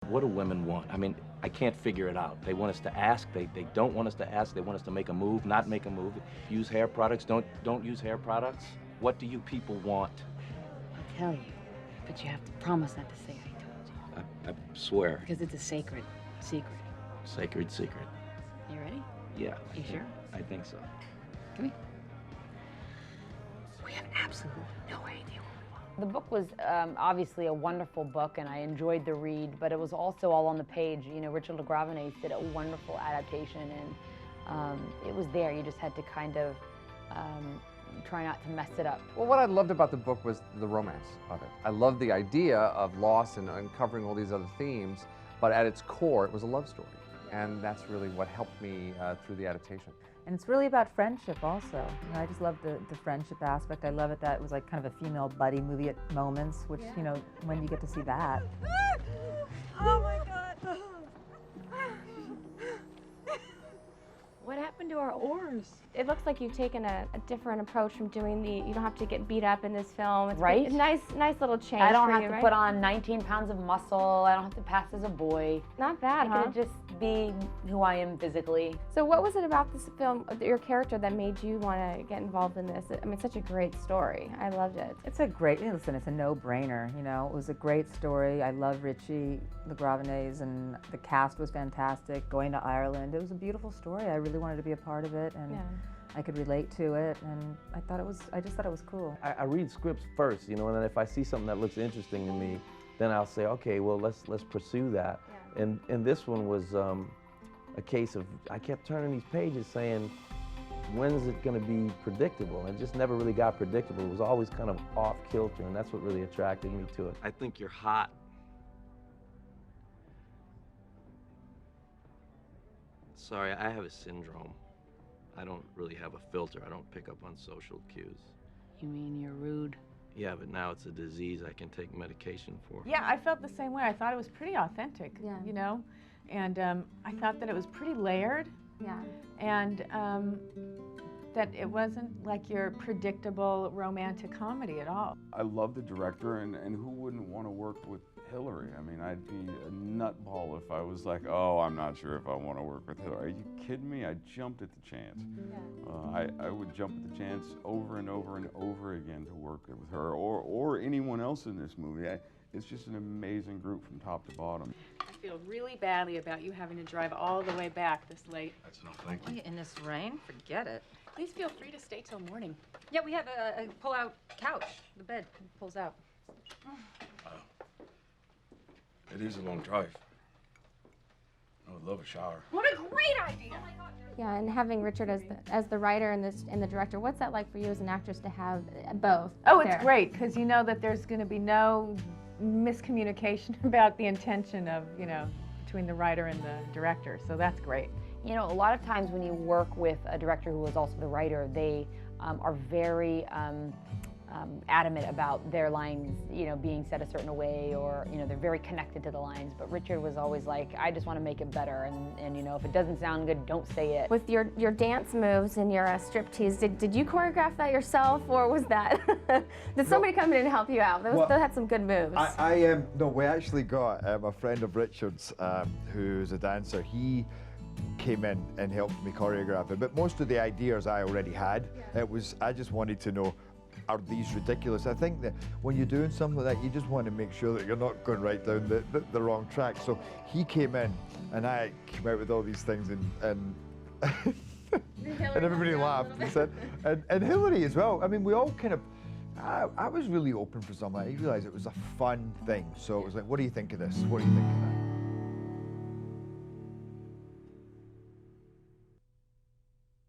What do women want? I mean, I can't figure it out. They want us to ask, they don't want us to ask, they want us to make a move, not make a move. Use hair products, don't use hair products. What do you people want? I'll tell you, but you have to promise not to say I told you. I swear. Because it's a sacred secret. Sacred secret. You ready? Yeah. You sure? I think so. Come here. We have absolutely no idea what we want. The book was obviously a wonderful book, and I enjoyed the read, but it was also all on the page. You know, Richard LaGravenese did a wonderful adaptation, and it was there. You just had to kind of try not to mess it up. Well, what I loved about the book was the romance of it. I loved the idea of loss and uncovering all these other themes, but at its core, it was a love story. And that's really what helped me through the adaptation. And it's really about friendship also. You know, I just love the friendship aspect. I love it that it was like kind of a female buddy movie at moments, which, you know, when you get to see that. Oh my God. What happened to our oars? It looks like you've taken a different approach from doing you don't have to get beat up in this film. It's Right? It's nice little change. I don't for have you, to right? put on 19 pounds of muscle. I don't have to pass as a boy. Not bad, I could just be who I am physically. So what was it about this film, your character, that made you want to get involved in this? I mean, it's such a great story. I loved it. It's a great, listen, it's a no-brainer, you know. It was a great story. I love Richie LaGravenese, and the cast was fantastic. Going to Ireland, it was a beautiful story. I really wanted to be a part of it, and I could relate to it, and I just thought it was cool. I read scripts first, you know, and then if I see something that looks interesting to me, then I'll say, okay, well, let's pursue that. Yeah. And this one was a case of, I kept turning these pages saying, when is it going to be predictable? And it just never really got predictable. It was always kind of off kilter, and that's what really attracted me to it. I think you're hot. Sorry, I have a syndrome. I don't really have a filter. I don't pick up on social cues. You mean you're rude? Yeah, but now it's a disease I can take medication for. Yeah, I felt the same way. I thought it was pretty authentic, Yeah. you know? And I thought that it was pretty layered, Yeah. and that it wasn't like your predictable romantic comedy at all. I love the director, and who wouldn't want to work with Hilary? I mean, I'd be a nutball if I was like, oh, I'm not sure if I want to work with Hilary. Are you kidding me? I jumped at the chance. I would jump at the chance over and over and over again to work with her or anyone else in this movie. It's just an amazing group from top to bottom. I feel really badly about you having to drive all the way back this late. That's no thank you. In this rain? Forget it. Please feel free to stay till morning. Yeah, we have a pull-out couch. The bed pulls out. It is a long drive. I would love a shower. What a great idea! Yeah, and having Richard as the writer and the director, what's that like for you as an actress to have both? Oh, it's there? great, because you know that there's going to be no miscommunication about the intention of, you know, between the writer and the director, so that's great. You know, a lot of times when you work with a director who is also the writer, they are very adamant about their lines, you know, being said a certain way, or, you know, they're very connected to the lines. But Richard was always like, I just want to make it better, and you know, if it doesn't sound good, don't say it. With your dance moves and your striptease, did you choreograph that yourself, or was that, did somebody come in and help you out? They had some good moves. No, we actually got a friend of Richard's who's a dancer. He came in and helped me choreograph it, but most of the ideas I already had. I just wanted to know, are these ridiculous? I think that when you're doing something like that, you just want to make sure that you're not going right down the wrong track. So he came in, and I came out with all these things, and and everybody laughed and said, and Hilary as well. I mean, we all kind of, I was really open for something. I realized it was a fun thing. So it was like, what do you think of this? What do you think of that?